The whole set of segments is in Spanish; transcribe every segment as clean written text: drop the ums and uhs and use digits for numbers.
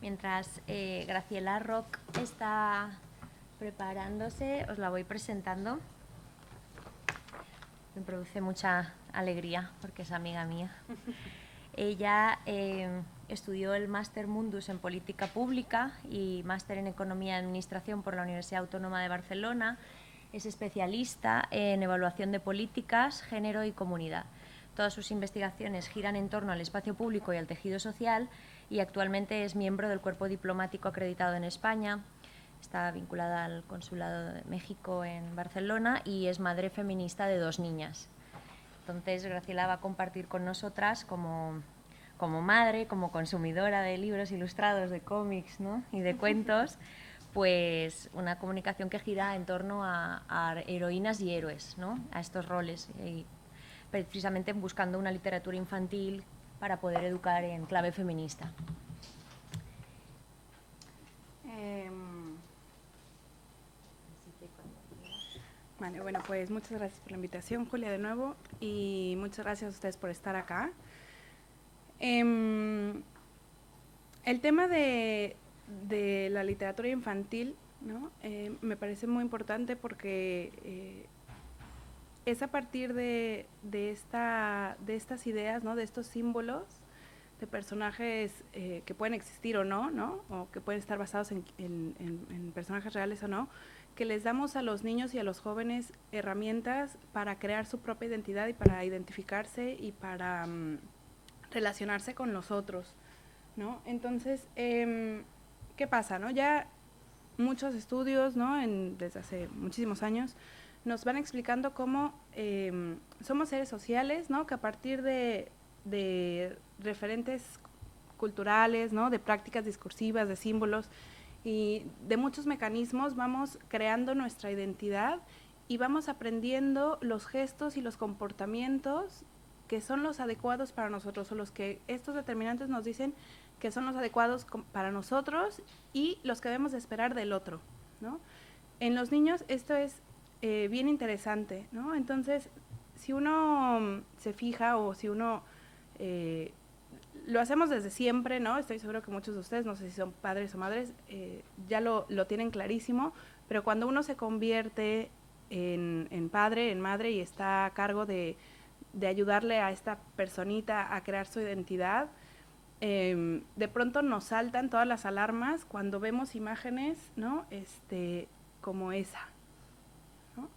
Mientras Graciela Rock está preparándose, os la voy presentando. Me produce mucha alegría porque es amiga mía. Ella estudió el Máster Mundus en Política Pública y Máster en Economía y Administración por la Universidad Autónoma de Barcelona. Es especialista en evaluación de políticas, género y comunidad. Todas sus investigaciones giran en torno al espacio público y al tejido social y actualmente es miembro del Cuerpo Diplomático acreditado en España. Está vinculada al Consulado de México en Barcelona y es madre feminista de 2 niñas. Entonces, Graciela va a compartir con nosotras como madre, como consumidora de libros ilustrados, de cómics, ¿no? Y de cuentos, pues una comunicación que gira en torno a heroínas y héroes, ¿no? A estos roles, y precisamente buscando una literatura infantil para poder educar en clave feminista. Vale, bueno, pues muchas gracias por la invitación, Julia, de nuevo, y muchas gracias a ustedes por estar acá. El tema de la literatura infantil, ¿no? Me parece muy importante porque es a partir de estas ideas, ¿no? De estos símbolos de personajes que pueden existir o no, ¿no? O que pueden estar basados en personajes reales o no, que les damos a los niños y a los jóvenes herramientas para crear su propia identidad y para identificarse y para relacionarse con los otros, ¿no? Entonces, ¿qué pasa, no? Ya muchos estudios, ¿no? Desde hace muchísimos años, nos van explicando cómo somos seres sociales, ¿no? Que a partir de referentes culturales, ¿no? De prácticas discursivas, de símbolos y de muchos mecanismos vamos creando nuestra identidad y vamos aprendiendo los gestos y los comportamientos que son los adecuados para nosotros, o los que estos determinantes nos dicen que son los adecuados para nosotros y los que debemos de esperar del otro, ¿no? En los niños esto es bien interesante, ¿no? Entonces, si uno se fija o si uno lo hacemos desde siempre, ¿no? Estoy seguro que muchos de ustedes, no sé si son padres o madres, ya lo tienen clarísimo, pero cuando uno se convierte en padre, en madre y está a cargo de ayudarle a esta personita a crear su identidad, de pronto nos saltan todas las alarmas cuando vemos imágenes, ¿no? Como esa, ¿no?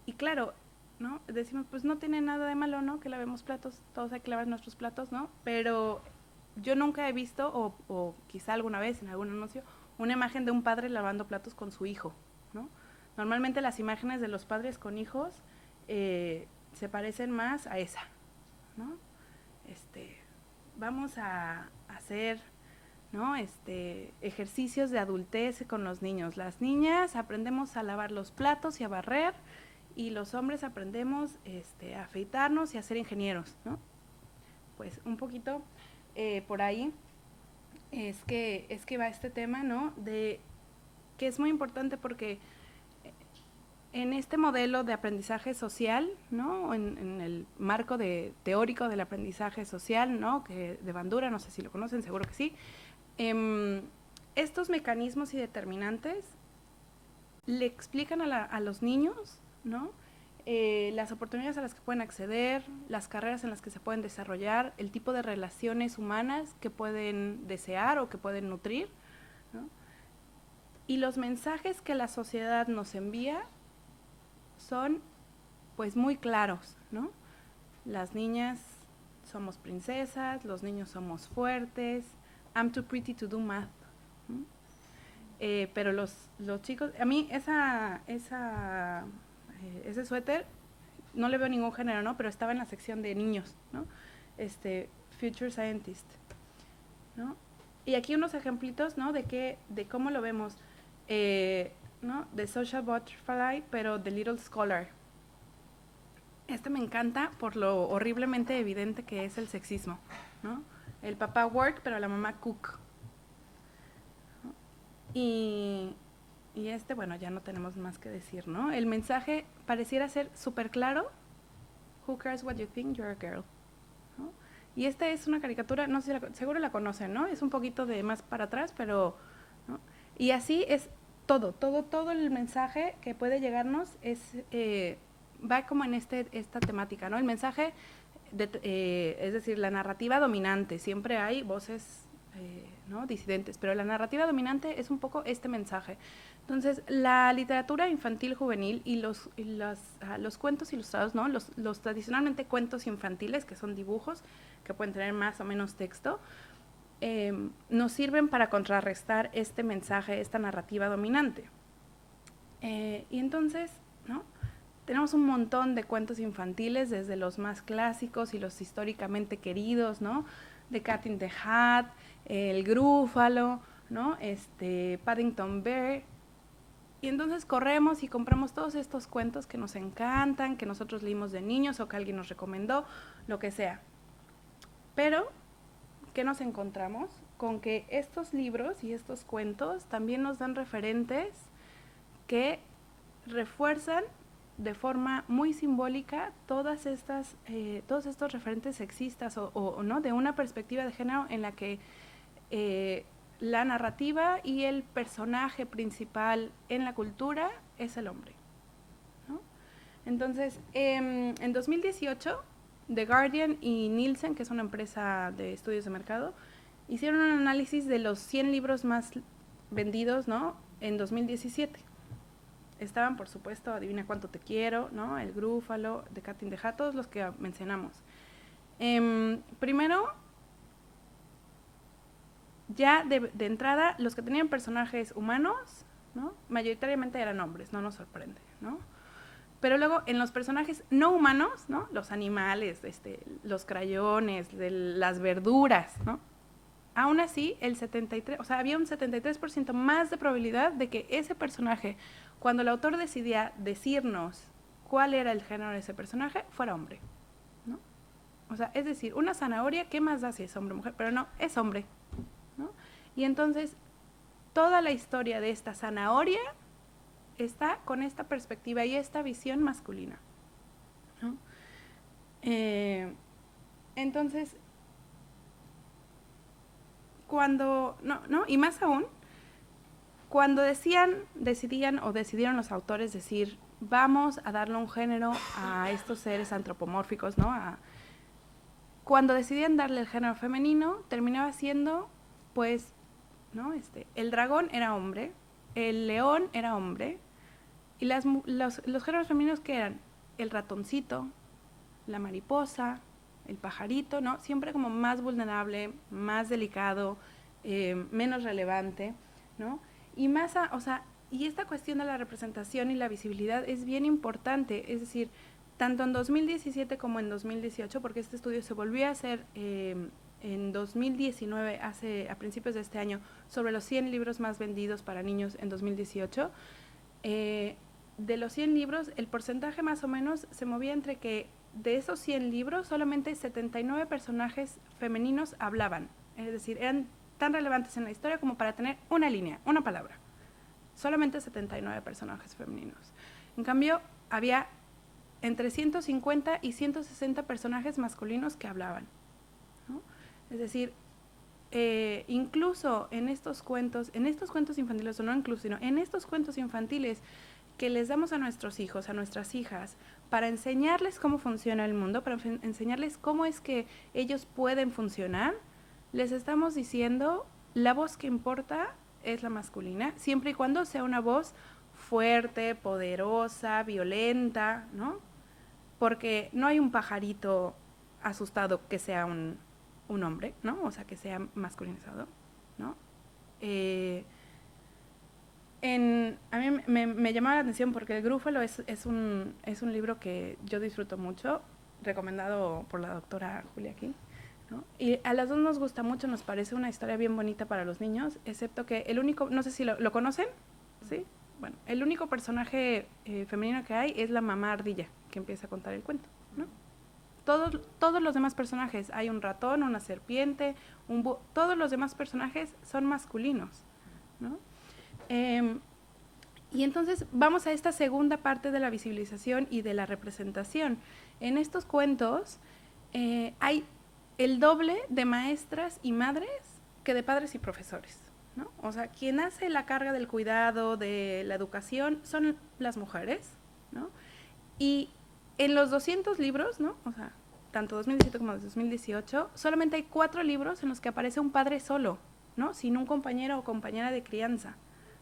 Y claro, ¿no? Decimos, pues no tiene nada de malo, ¿no? Que lavemos platos, todos hay que lavar nuestros platos, ¿no? Pero yo nunca he visto, o quizá alguna vez en algún anuncio, una imagen de un padre lavando platos con su hijo, ¿no? Normalmente las imágenes de los padres con hijos se parecen más a esa, ¿no? Vamos a hacer, ¿no? Ejercicios de adultez con los niños. Las niñas aprendemos a lavar los platos y a barrer, y los hombres aprendemos a afeitarnos y a ser ingenieros, ¿no? Pues un poquito por ahí es que va este tema, ¿no? De que es muy importante porque en este modelo de aprendizaje social, ¿no? En el marco teórico del aprendizaje social, ¿no? Que de Bandura, no sé si lo conocen, seguro que sí. Estos mecanismos y determinantes le explican a los niños, ¿no? Las oportunidades a las que pueden acceder, las carreras en las que se pueden desarrollar, el tipo de relaciones humanas que pueden desear o que pueden nutrir, ¿no? Y los mensajes que la sociedad nos envía son pues muy claros, ¿no? Las niñas somos princesas, los niños somos fuertes, I'm too pretty to do math, ¿no? Pero los chicos, a mí ese suéter no le veo ningún género, ¿no? Pero estaba en la sección de niños, ¿no? Future Scientist, ¿no? Y aquí unos ejemplitos, ¿no? De cómo lo vemos, ¿no? The Social Butterfly, pero The Little Scholar. Me encanta por lo horriblemente evidente que es el sexismo, ¿no? El papá work, pero la mamá cook, ¿no? Y bueno, ya no tenemos más que decir, ¿no? El mensaje pareciera ser súper claro. Who cares what you think, you're a girl, ¿no? Y esta es una caricatura, no sé si seguro la conocen, ¿no? Es un poquito de más para atrás, pero, ¿no? Y así es todo el mensaje que puede llegarnos va como en esta temática, ¿no? El mensaje, es decir, la narrativa dominante, siempre hay voces, ¿no? disidentes, pero la narrativa dominante es un poco este mensaje. Entonces, la literatura infantil juvenil y los cuentos ilustrados, ¿no? Los tradicionalmente cuentos infantiles, que son dibujos, que pueden tener más o menos texto, nos sirven para contrarrestar este mensaje, esta narrativa dominante. Y entonces, ¿no? Tenemos un montón de cuentos infantiles, desde los más clásicos y los históricamente queridos, ¿no? The Cat in the Hat, El Grúfalo, ¿no? Paddington Bear. Y entonces corremos y compramos todos estos cuentos que nos encantan, que nosotros leímos de niños o que alguien nos recomendó, lo que sea. Pero, ¿qué nos encontramos? Con que estos libros y estos cuentos también nos dan referentes que refuerzan de forma muy simbólica todos estos referentes sexistas o no, de una perspectiva de género en la que la narrativa y el personaje principal en la cultura es el hombre, ¿no? Entonces, en 2018, The Guardian y Nielsen, que es una empresa de estudios de mercado, hicieron un análisis de los 100 libros más vendidos, ¿no? en 2017. Estaban, por supuesto, Adivina cuánto te quiero, ¿no? El Grúfalo, The Cat in the Hat, todos los que mencionamos. Primero, ya de entrada, los que tenían personajes humanos, ¿no? mayoritariamente eran hombres, no nos sorprende, ¿no? Pero luego, en los personajes no humanos, ¿no? Los animales, los crayones, las verduras, ¿no? Aún así, había un 73% más de probabilidad de que ese personaje, cuando el autor decidía decirnos cuál era el género de ese personaje, fuera hombre, ¿no? O sea, es decir, una zanahoria, ¿qué más da si es hombre o mujer? Pero no, es hombre, ¿no? Y entonces, toda la historia de esta zanahoria está con esta perspectiva y esta visión masculina, ¿no? Entonces, y más aún, cuando decidieron los autores decir, vamos a darle un género a estos seres antropomórficos, ¿no? Cuando decidían darle el género femenino, terminaba siendo, pues, ¿no? El dragón era hombre, el león era hombre, y los géneros femeninos que eran el ratoncito, la mariposa, el pajarito, ¿no? Siempre como más vulnerable, más delicado, menos relevante, ¿no? Y y esta cuestión de la representación y la visibilidad es bien importante, es decir, tanto en 2017 como en 2018, porque este estudio se volvió a hacer en 2019, a principios de este año, sobre los 100 libros más vendidos para niños en 2018, de los 100 libros, el porcentaje más o menos se movía entre que de esos 100 libros, solamente 79 personajes femeninos hablaban, es decir, eran tan relevantes en la historia como para tener una línea, una palabra. Solamente 79 personajes femeninos. En cambio, había entre 150 y 160 personajes masculinos que hablaban, ¿no? Es decir, incluso en estos cuentos infantiles, o no incluso, sino en estos cuentos infantiles que les damos a nuestros hijos, a nuestras hijas, para enseñarles cómo funciona el mundo, para enseñarles cómo es que ellos pueden funcionar, les estamos diciendo, la voz que importa es la masculina, siempre y cuando sea una voz fuerte, poderosa, violenta, ¿no? Porque no hay un pajarito asustado que sea un hombre, ¿no? O sea, que sea masculinizado, ¿no? A mí me llamaba la atención porque El Grúfalo es un libro que yo disfruto mucho, recomendado por la doctora Julia King, ¿no? Y a las dos nos gusta mucho, nos parece una historia bien bonita para los niños, excepto que el único, no sé si lo conocen, ¿sí? Bueno, el único personaje femenino que hay es la mamá ardilla, que empieza a contar el cuento, ¿no? Todos los demás personajes, hay un ratón, una serpiente, todos los demás personajes son masculinos, ¿no? Y entonces vamos a esta segunda parte de la visibilización y de la representación. En estos cuentos hay el doble de maestras y madres que de padres y profesores, ¿no? O sea, quien hace la carga del cuidado, de la educación, son las mujeres, ¿no? Y en los 200 libros, ¿no? O sea, tanto 2017 como 2018, solamente hay 4 libros en los que aparece un padre solo, ¿no? Sin un compañero o compañera de crianza,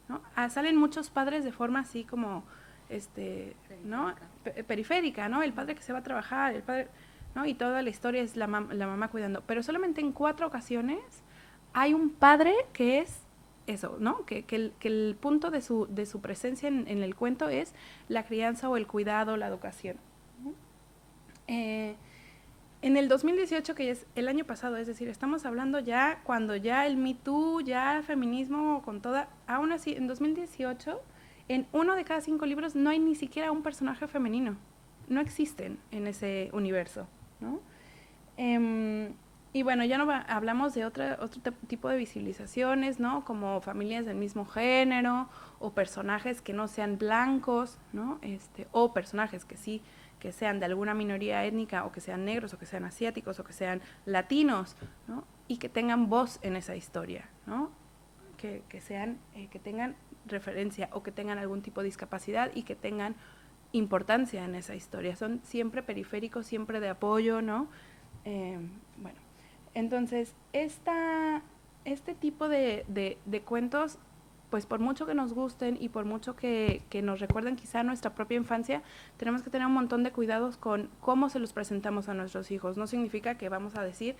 ¿no? Salen muchos padres de forma así como, ¿no? Periférica, ¿no? El padre que se va a trabajar, el padre, ¿no? Y toda la historia es la mamá cuidando. Pero solamente en 4 ocasiones hay un padre que es eso, ¿no? Que el punto de su presencia en el cuento es la crianza o el cuidado, la educación. En el 2018, que es el año pasado, es decir, estamos hablando ya cuando ya el Me Too, ya el feminismo con toda, aún así, en 2018, en 1 de cada 5 libros no hay ni siquiera un personaje femenino. No existen en ese universo, ¿no? Y bueno, ya no hablamos de otro tipo de visibilizaciones, ¿no? Como familias del mismo género o personajes que no sean blancos, ¿no? O personajes que sí, que sean de alguna minoría étnica o que sean negros o que sean asiáticos o que sean latinos, ¿no? Y que tengan voz en esa historia, ¿no? Que tengan referencia o que tengan algún tipo de discapacidad y que tengan importancia en esa historia. Son siempre periféricos, siempre de apoyo, ¿no? Bueno, entonces, este tipo de cuentos, pues por mucho que nos gusten y por mucho que nos recuerden quizá nuestra propia infancia, tenemos que tener un montón de cuidados con cómo se los presentamos a nuestros hijos. No significa que vamos a decir,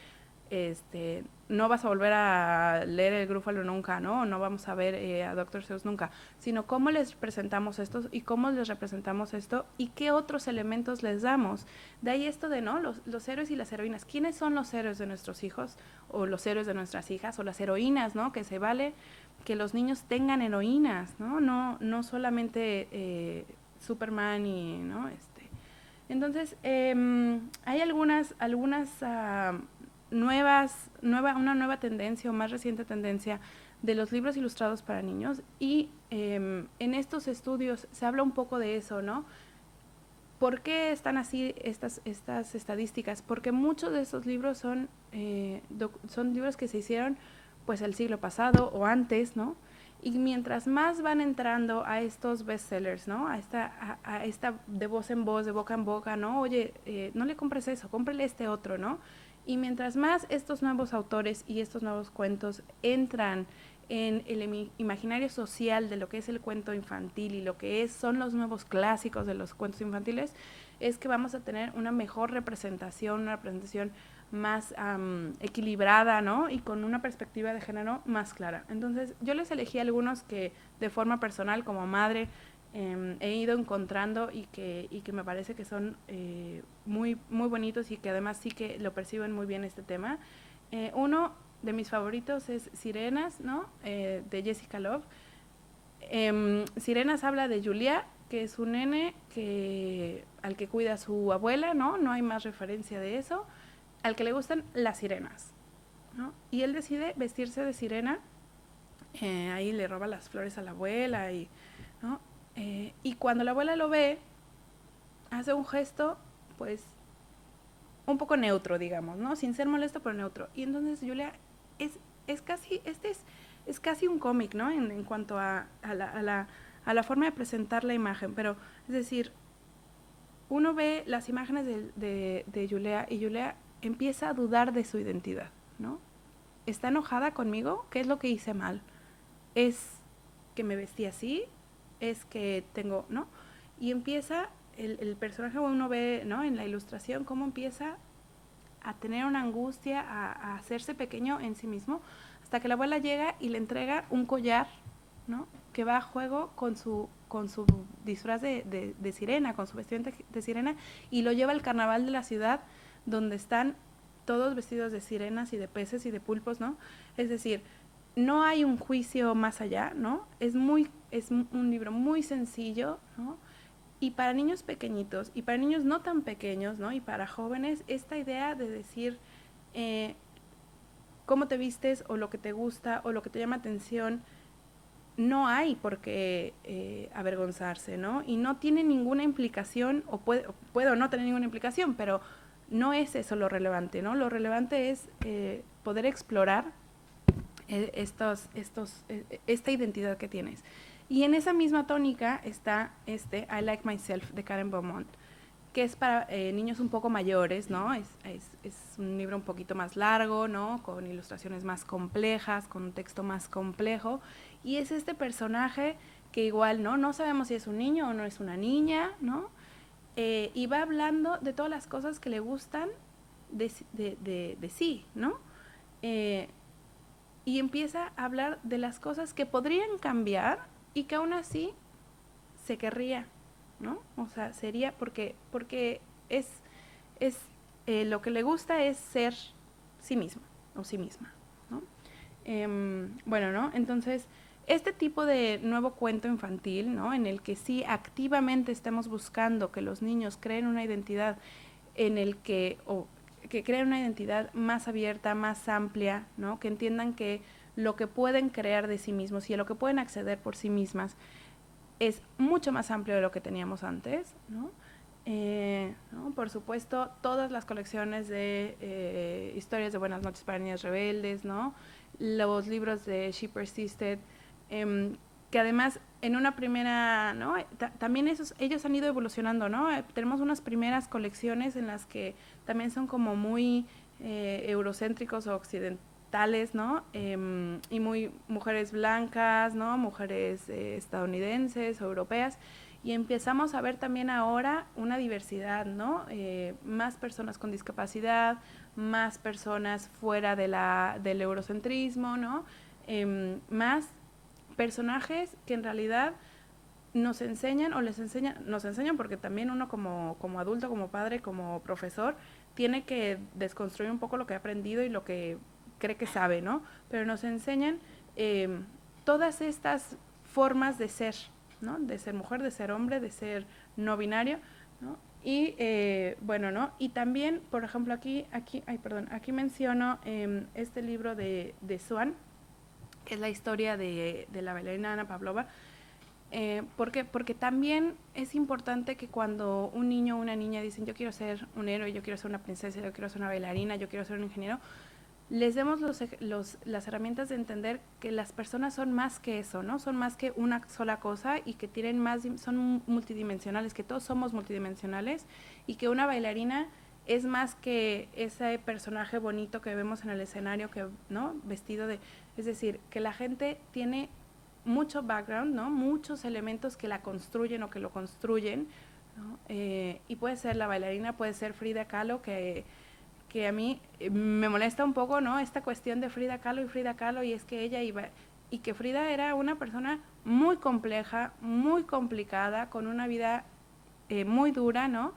no vas a volver a leer el Grúfalo nunca, ¿no? No vamos a ver a Dr. Seuss nunca, sino cómo les presentamos esto y cómo les representamos esto y qué otros elementos les damos. De ahí esto de, ¿no? Los héroes y las heroínas. ¿Quiénes son los héroes de nuestros hijos o los héroes de nuestras hijas o las heroínas, ¿no? Que se vale que los niños tengan heroínas, ¿no? No solamente Superman y, ¿no? Entonces, hay algunas una nueva tendencia o más reciente tendencia de los libros ilustrados para niños y en estos estudios se habla un poco de eso, ¿no? ¿Por qué están así estas estadísticas? Porque muchos de esos libros son libros que se hicieron pues el siglo pasado o antes, ¿no? Y mientras más van entrando a estos bestsellers, ¿no? A esta de voz en voz, de boca en boca, ¿no? Oye, no le compres eso, cómprele este otro, ¿no? Y mientras más estos nuevos autores y estos nuevos cuentos entran en el imaginario social de lo que es el cuento infantil y lo que son los nuevos clásicos de los cuentos infantiles, es que vamos a tener una mejor representación, una representación más equilibrada, ¿no? Y con una perspectiva de género más clara. Entonces, yo les elegí algunos que de forma personal, como madre, he ido encontrando y que me parece que son muy, muy bonitos y que además sí que lo perciben muy bien este tema. Uno de mis favoritos es Sirenas, ¿no? De Jessica Love. Sirenas habla de Julia, que es un nene al que cuida su abuela, ¿no? No hay más referencia de eso. Al que le gustan las sirenas, ¿no? Y él decide vestirse de sirena. Ahí le roba las flores a la abuela, ¿no? Y cuando la abuela lo ve, hace un gesto, pues, un poco neutro, digamos, ¿no? Sin ser molesto, pero neutro. Y entonces Julia es casi un cómic, ¿no? En cuanto a la forma de presentar la imagen. Pero, es decir, uno ve las imágenes de Julia y Julia empieza a dudar de su identidad, ¿no? ¿Está enojada conmigo? ¿Qué es lo que hice mal? ¿Es que me vestí así? ¿Es que tengo, no? Y empieza el personaje, uno ve, ¿no? En la ilustración cómo empieza a tener una angustia, a hacerse pequeño en sí mismo, hasta que la abuela llega y le entrega un collar, ¿no? Que va a juego con su disfraz de sirena, con su vestimenta de sirena, y lo lleva al carnaval de la ciudad, donde están todos vestidos de sirenas y de peces y de pulpos, ¿no? Es decir, no hay un juicio más allá, ¿no? Es un libro muy sencillo, ¿no? Y para niños pequeñitos y para niños no tan pequeños, ¿no? Y para jóvenes, esta idea de decir cómo te vistes o lo que te gusta o lo que te llama atención, no hay por qué avergonzarse, ¿no? Y no tiene ninguna implicación, o puede o no tener ninguna implicación, pero no es eso lo relevante, ¿no? Lo relevante es poder explorar esta identidad que tienes. Y en esa misma tónica está I Like Myself de Karen Beaumont, que es para niños un poco mayores, ¿no? Es un libro un poquito más largo, ¿no? Con ilustraciones más complejas, con un texto más complejo. Y es este personaje que igual, ¿no? No sabemos si es un niño o no es una niña, ¿no? Y va hablando de todas las cosas que le gustan de sí, ¿no? Y empieza a hablar de las cosas que podrían cambiar y que aún así se querría, ¿no? O sea, sería porque es lo que le gusta es ser sí mismo o sí misma, ¿no? Bueno, ¿no? Entonces, este tipo de nuevo cuento infantil, ¿no? En el que sí activamente estemos buscando que los niños creen una identidad en el que creen una identidad más abierta, más amplia, ¿no? Que entiendan que lo que pueden crear de sí mismos y a lo que pueden acceder por sí mismas es mucho más amplio de lo que teníamos antes, ¿no? ¿No? Por supuesto, todas las colecciones de historias de Buenas noches para niñas rebeldes, ¿no? Los libros de She Persisted, que además en una primera, ¿no? También ellos han ido evolucionando, ¿no? Tenemos unas primeras colecciones en las que también son como muy eurocéntricos o occidentales, ¿no? Y muy mujeres blancas, ¿no? Mujeres estadounidenses o europeas. Y empezamos a ver también ahora una diversidad, ¿no? Más personas con discapacidad, más personas fuera del eurocentrismo, ¿no? Más personajes que en realidad nos enseñan nos enseñan porque también uno como adulto, como padre, como profesor, tiene que desconstruir un poco lo que ha aprendido y lo que cree que sabe, ¿no? Pero nos enseñan todas estas formas de ser, ¿no? De ser mujer, de ser hombre, de ser no binario, ¿no? Y bueno, ¿no? Y también, por ejemplo, aquí menciono este libro de Swan, que es la historia de la bailarina Ana Pavlova. ¿Por qué? Porque también es importante que cuando un niño o una niña dicen yo quiero ser un héroe, yo quiero ser una princesa, yo quiero ser una bailarina, yo quiero ser un ingeniero, les demos las herramientas de entender que las personas son más que eso, ¿no? Son más que una sola cosa y que son multidimensionales, que todos somos multidimensionales y que una bailarina es más que ese personaje bonito que vemos en el escenario, ¿no? Vestido es decir, que la gente tiene mucho background, ¿no? Muchos elementos que la construyen o que lo construyen, ¿no? Y puede ser la bailarina, puede ser Frida Kahlo, que a mí me molesta un poco, ¿no? Esta cuestión de Frida Kahlo, y es que ella iba, y que Frida era una persona muy compleja, muy complicada, con una vida muy dura, ¿no?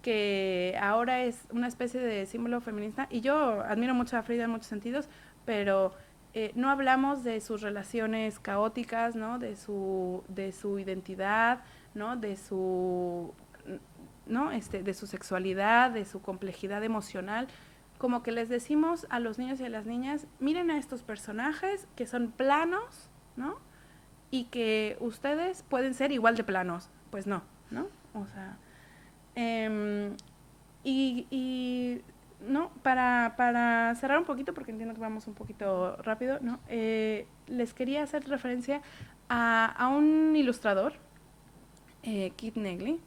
Que ahora es una especie de símbolo feminista, y yo admiro mucho a Frida en muchos sentidos, pero no hablamos de sus relaciones caóticas, ¿no? De su identidad, ¿no? De su, ¿no? De su sexualidad, de su complejidad emocional. Como que les decimos a los niños y a las niñas, miren a estos personajes que son planos, ¿no? Y que ustedes pueden ser igual de planos. Pues no, ¿no? O sea, no, para cerrar un poquito, porque entiendo que vamos un poquito rápido, ¿no? Les quería hacer referencia a un ilustrador, Kit Negley.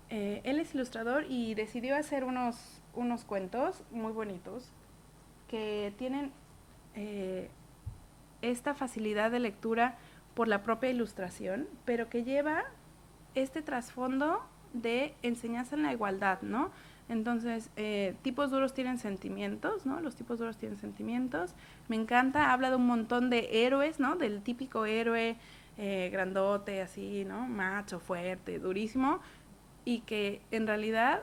Él es ilustrador y decidió hacer unos cuentos muy bonitos que tienen esta facilidad de lectura por la propia ilustración, pero que lleva este trasfondo de enseñanza en la igualdad, ¿no? Entonces, tipos duros tienen sentimientos, ¿no? Los tipos duros tienen sentimientos. Me encanta, habla de un montón de héroes, ¿no? Del típico héroe grandote, así, ¿no? Macho, fuerte, durísimo. Y que en realidad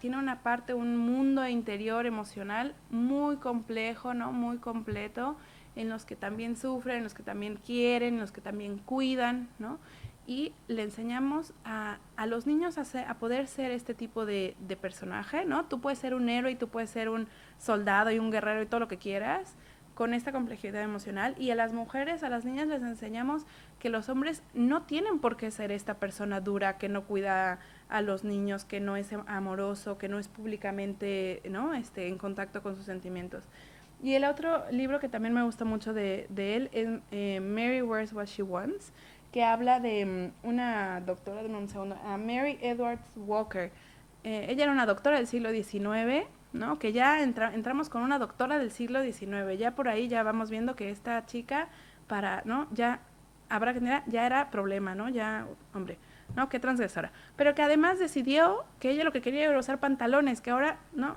tiene una parte, un mundo interior emocional muy complejo, ¿no? Muy completo, en los que también sufren, en los que también quieren, en los que también cuidan, ¿no? Y le enseñamos a los niños a poder ser este tipo de personaje, ¿no? Tú puedes ser un héroe y tú puedes ser un soldado y un guerrero y todo lo que quieras, con esta complejidad emocional. Y a las mujeres, a las niñas les enseñamos que los hombres no tienen por qué ser esta persona dura que no cuida a los niños, que no es amoroso, que no es públicamente, ¿no? En contacto con sus sentimientos. Y el otro libro que también me gusta mucho de él es Mary Wears What She Wants, que habla de una doctora, de un segundo, Mary Edwards Walker. Ella era una doctora del siglo XIX, ¿no? Que ya entramos con una doctora del siglo XIX. Ya por ahí ya vamos viendo que esta chica, ¿no? Ya habrá que tener, ya era problema, ¿no? Ya, hombre, ¿no? Qué transgresora. Pero que además decidió que ella lo que quería era usar pantalones, que ahora, ¿no?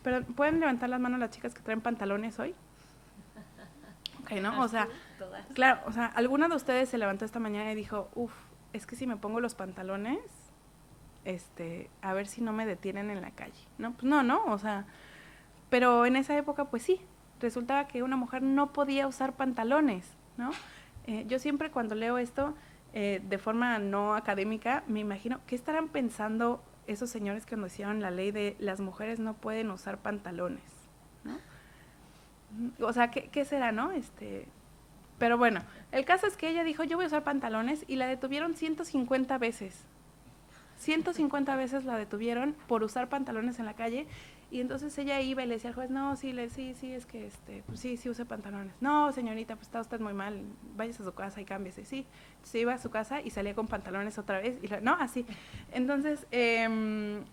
Pero ¿pueden levantar las manos las chicas que traen pantalones hoy? Ok, ¿no? O sea, claro, o sea, alguna de ustedes se levantó esta mañana y dijo, es que si me pongo los pantalones, a ver si no me detienen en la calle, ¿no? Pues no, o sea, pero en esa época, pues sí, resultaba que una mujer no podía usar pantalones, ¿no? Yo siempre cuando leo esto, de forma no académica, me imagino, ¿qué estarán pensando esos señores cuando hicieron la ley de las mujeres no pueden usar pantalones, ¿no? O sea, ¿qué será, no? Pero bueno, el caso es que ella dijo, yo voy a usar pantalones, y la detuvieron 150 veces. 150 veces la detuvieron por usar pantalones en la calle, y entonces ella iba y le decía al juez, no, sí, es que pues sí use pantalones. No, señorita, pues está usted muy mal, váyase a su casa y cámbiese. Sí, se iba a su casa y salía con pantalones otra vez, no, así. Entonces,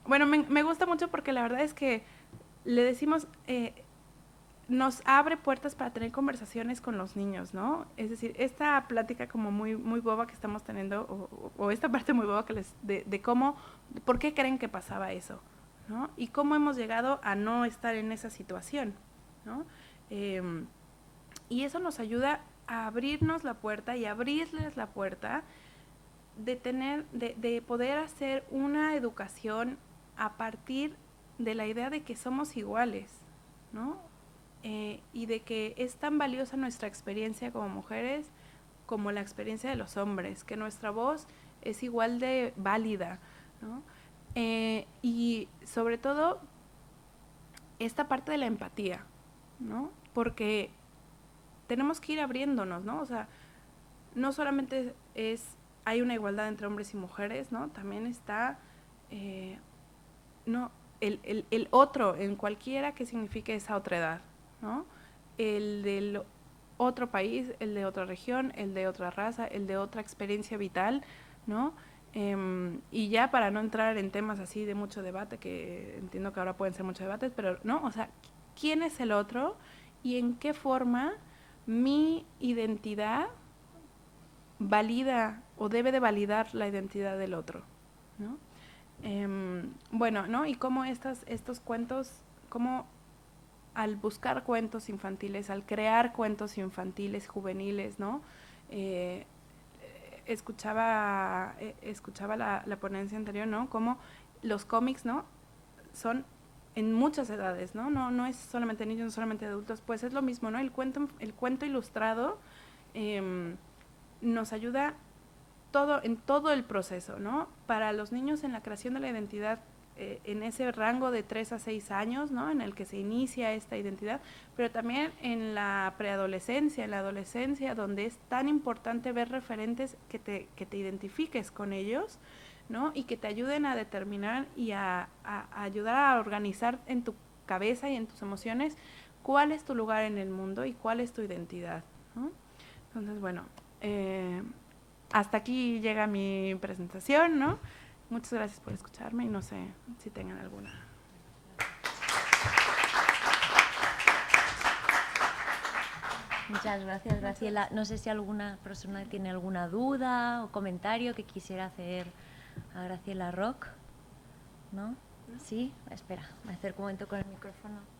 bueno, me gusta mucho porque la verdad es que le decimos, nos abre puertas para tener conversaciones con los niños, ¿no? Es decir, esta plática como muy, muy boba que estamos teniendo, o esta parte muy boba que de cómo, por qué creen que pasaba eso, ¿no? Y cómo hemos llegado a no estar en esa situación, ¿no? Y eso nos ayuda a abrirnos la puerta y abrirles la puerta de poder hacer una educación a partir de la idea de que somos iguales, ¿no? Y de que es tan valiosa nuestra experiencia como mujeres como la experiencia de los hombres, que nuestra voz es igual de válida, ¿no? Y sobre todo esta parte de la empatía, ¿no? Porque tenemos que ir abriéndonos, ¿no? O sea, no solamente hay una igualdad entre hombres y mujeres, ¿no? También está, no, el otro, en cualquiera que signifique esa otredad, ¿no? El del otro país, el de otra región, el de otra raza, el de otra experiencia vital, ¿no? Y ya para no entrar en temas así de mucho debate, que entiendo que ahora pueden ser muchos debates, pero no, o sea, ¿quién es el otro y en qué forma mi identidad valida o debe de validar la identidad del otro, ¿no? Bueno, ¿no? Y cómo estos cuentos, cómo al buscar cuentos infantiles, al crear cuentos infantiles, juveniles, ¿no? Escuchaba la ponencia anterior, ¿no? Cómo los cómics, ¿no? Son en muchas edades, ¿no? No es solamente niños, no solamente adultos, pues es lo mismo, ¿no? El cuento ilustrado nos ayuda en todo el proceso, ¿no? Para los niños en la creación de la identidad, en ese rango de 3 a 6 años, ¿no? En el que se inicia esta identidad, pero también en la preadolescencia, en la adolescencia, donde es tan importante ver referentes que te identifiques con ellos, ¿no? Y que te ayuden a determinar y a ayudar a organizar en tu cabeza y en tus emociones cuál es tu lugar en el mundo y cuál es tu identidad, ¿no? Entonces, bueno, hasta aquí llega mi presentación, ¿no? Muchas gracias por escucharme y no sé si tengan alguna. Muchas gracias, Graciela. No sé si alguna persona tiene alguna duda o comentario que quisiera hacer a Graciela Roch, ¿no? Sí, espera, me acerco un momento con el micrófono.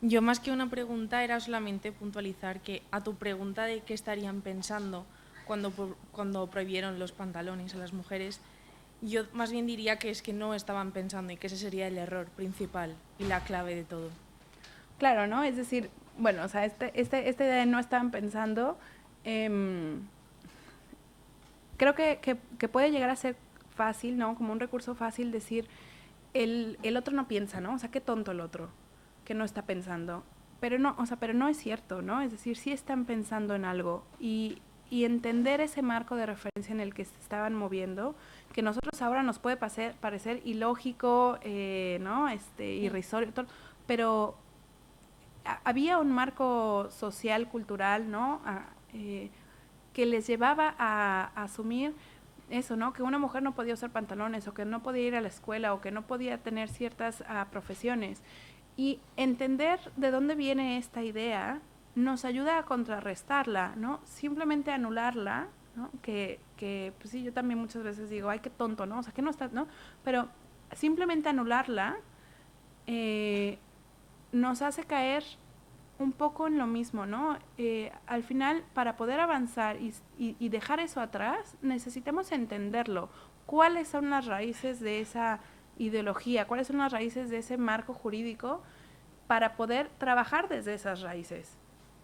Yo más que una pregunta era solamente puntualizar que a tu pregunta de qué estarían pensando cuando prohibieron los pantalones a las mujeres, yo más bien diría que es que no estaban pensando y que ese sería el error principal y la clave de todo. Claro, ¿no? Es decir, bueno, o sea, esta idea de no estaban pensando, creo que puede llegar a ser fácil, ¿no? Como un recurso fácil decir, el otro no piensa, ¿no? O sea, qué tonto el otro, que no está pensando. pero no es cierto, ¿no? Es decir, sí están pensando en algo y entender ese marco de referencia en el que se estaban moviendo, que nosotros ahora nos puede parecer ilógico, ¿no? Irrisorio, todo, pero había un marco social, cultural, ¿no? Que les llevaba a asumir eso, ¿no? Que una mujer no podía usar pantalones, o que no podía ir a la escuela, o que no podía tener ciertas profesiones. Y entender de dónde viene esta idea nos ayuda a contrarrestarla, ¿no? Simplemente anularla, ¿no? Que pues sí, yo también muchas veces digo, ay, qué tonto, ¿no? O sea, que no está, ¿no? Pero simplemente anularla nos hace caer un poco en lo mismo, ¿no? Al final, para poder avanzar y dejar eso atrás, necesitamos entenderlo. ¿Cuáles son las raíces de esa ideología? ¿Cuáles son las raíces de ese marco jurídico para poder trabajar desde esas raíces,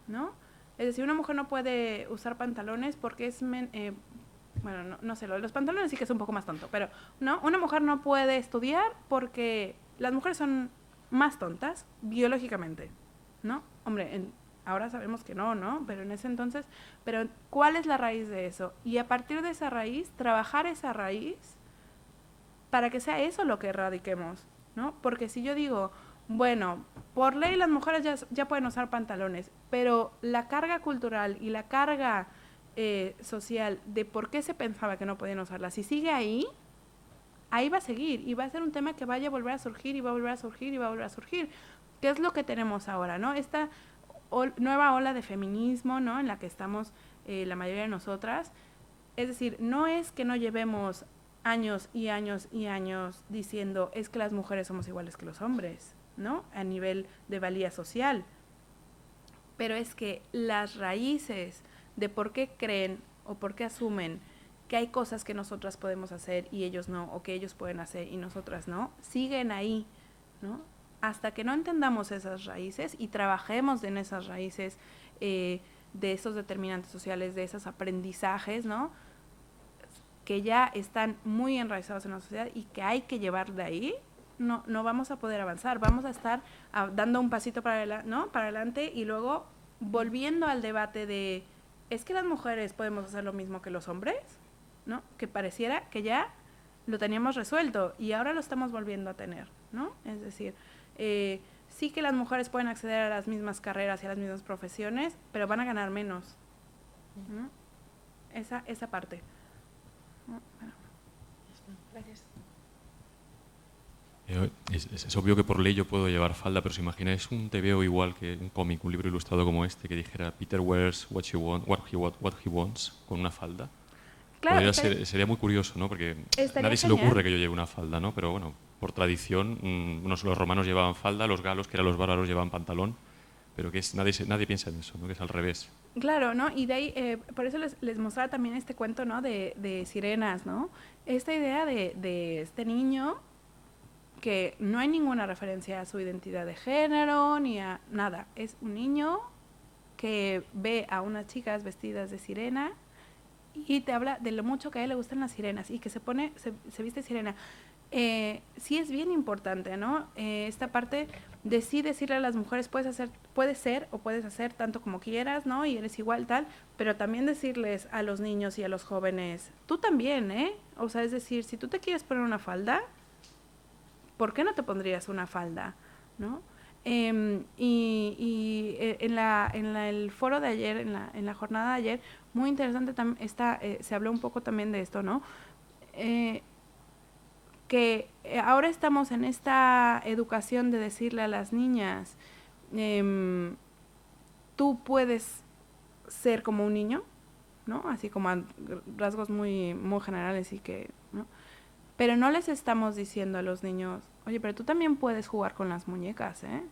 ¿no? Es decir, una mujer no puede usar pantalones porque es... bueno, no sé, lo de los pantalones sí que es un poco más tonto, pero no, una mujer no puede estudiar porque las mujeres son más tontas biológicamente, ¿no? Hombre, ahora sabemos que no, ¿no? Pero en ese entonces, pero ¿cuál es la raíz de eso? Y a partir de esa raíz, trabajar esa raíz para que sea eso lo que erradiquemos, ¿no? Porque si yo digo, bueno, por ley las mujeres ya pueden usar pantalones, pero la carga cultural y la carga social de por qué se pensaba que no podían usarla, si sigue ahí va a seguir y va a ser un tema que vaya a volver a surgir y va a volver a surgir y va a volver a surgir. ¿Qué es lo que tenemos ahora, no? Esta nueva ola de feminismo, ¿no? En la que estamos la mayoría de nosotras. Es decir, no es que no llevemos años y años y años diciendo es que las mujeres somos iguales que los hombres, ¿no? A nivel de valía social. Pero es que las raíces de por qué creen o por qué asumen que hay cosas que nosotras podemos hacer y ellos no, o que ellos pueden hacer y nosotras no, siguen ahí, ¿no? Hasta que no entendamos esas raíces y trabajemos en esas raíces de esos determinantes sociales, de esos aprendizajes, ¿no? Que ya están muy enraizados en la sociedad y que hay que llevar de ahí, no vamos a poder avanzar. Vamos a estar dando un pasito para adelante y luego volviendo al debate de, ¿es que las mujeres podemos hacer lo mismo que los hombres? ¿No? Que pareciera que ya lo teníamos resuelto y ahora lo estamos volviendo a tener, ¿no? Es decir, sí que las mujeres pueden acceder a las mismas carreras y a las mismas profesiones, pero van a ganar menos, ¿no? Esa parte. Bueno. Gracias. Es obvio que por ley yo puedo llevar falda, pero si imagináis un TVO igual que un cómic, un libro ilustrado como este, que dijera Peter wears what he wants, con una falda. Claro, sería muy curioso, ¿no? Porque nadie se le ocurre que yo lleve una falda, ¿no? Pero bueno, por tradición, los romanos llevaban falda, los galos, que eran los bárbaros, llevaban pantalón, pero que nadie piensa en eso, ¿no? Que es al revés. Claro, ¿no? Y de ahí, por eso les mostraba también este cuento, ¿no? De Sirenas, ¿no? Esta idea de este niño que no hay ninguna referencia a su identidad de género ni a nada. Es un niño que ve a unas chicas vestidas de sirena y te habla de lo mucho que a él le gustan las sirenas y que se viste sirena. Sí es bien importante, ¿no? Esta parte de sí decirle a las mujeres, puedes ser o puedes hacer tanto como quieras, ¿no? Y eres igual, tal, pero también decirles a los niños y a los jóvenes, tú también, ¿eh? O sea, es decir, si tú te quieres poner una falda, ¿por qué no te pondrías una falda, ¿no? Y en el foro de ayer, en la jornada de ayer, muy interesante se habló un poco también de esto, ¿no? Que ahora estamos en esta educación de decirle a las niñas, tú puedes ser como un niño, ¿no? Así como a rasgos muy, muy generales y que, ¿no? Pero no les estamos diciendo a los niños, oye, pero tú también puedes jugar con las muñecas, ¿eh?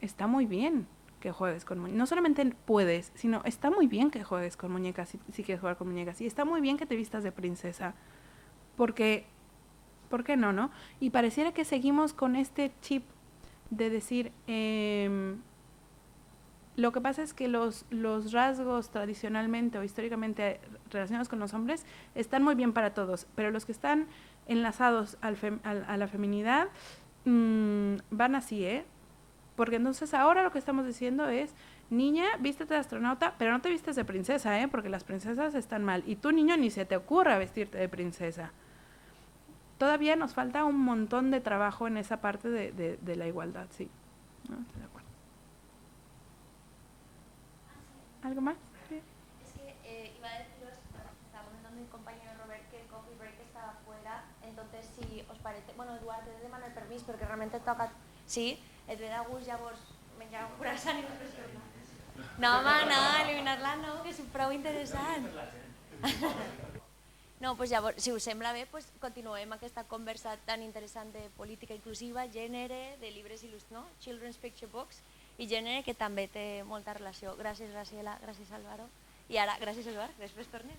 Está muy bien que juegues con muñecas. No solamente puedes, sino está muy bien que juegues con muñecas si quieres jugar con muñecas. Y está muy bien que te vistas de princesa. Porque, ¿por qué no, no? Y pareciera que seguimos con este chip de decir, lo que pasa es que los rasgos tradicionalmente o históricamente relacionados con los hombres están muy bien para todos, pero los que están enlazados a la feminidad van así, ¿eh? Porque entonces ahora lo que estamos diciendo es, niña, vístete de astronauta, pero no te vistes de princesa, porque las princesas están mal. Y tú, niño, ni se te ocurra vestirte de princesa. Todavía nos falta un montón de trabajo en esa parte de la igualdad, sí. ¿No? Estoy de acuerdo. ¿Algo más? Sí. Es que iba a deciros, estaba comentando mi compañero Robert que el coffee break estaba fuera, entonces si os parece... Bueno, Eduard, he de demanar el permís perquè realment et toca... Sí, et ve de gust llavors menjar un croissant i després tornar. No, home, no, eliminar-la no, que és prou interessant. No, doncs llavors, si us sembla bé, doncs continuem aquesta conversa tan interessant de política inclusiva, gènere, de llibres il·lustrats, no? Children's Picture Books, i gènere, que també té molta relació. Gràcies, Graciela, gràcies, Álvaro. I ara, gràcies, Eduard, després tornem.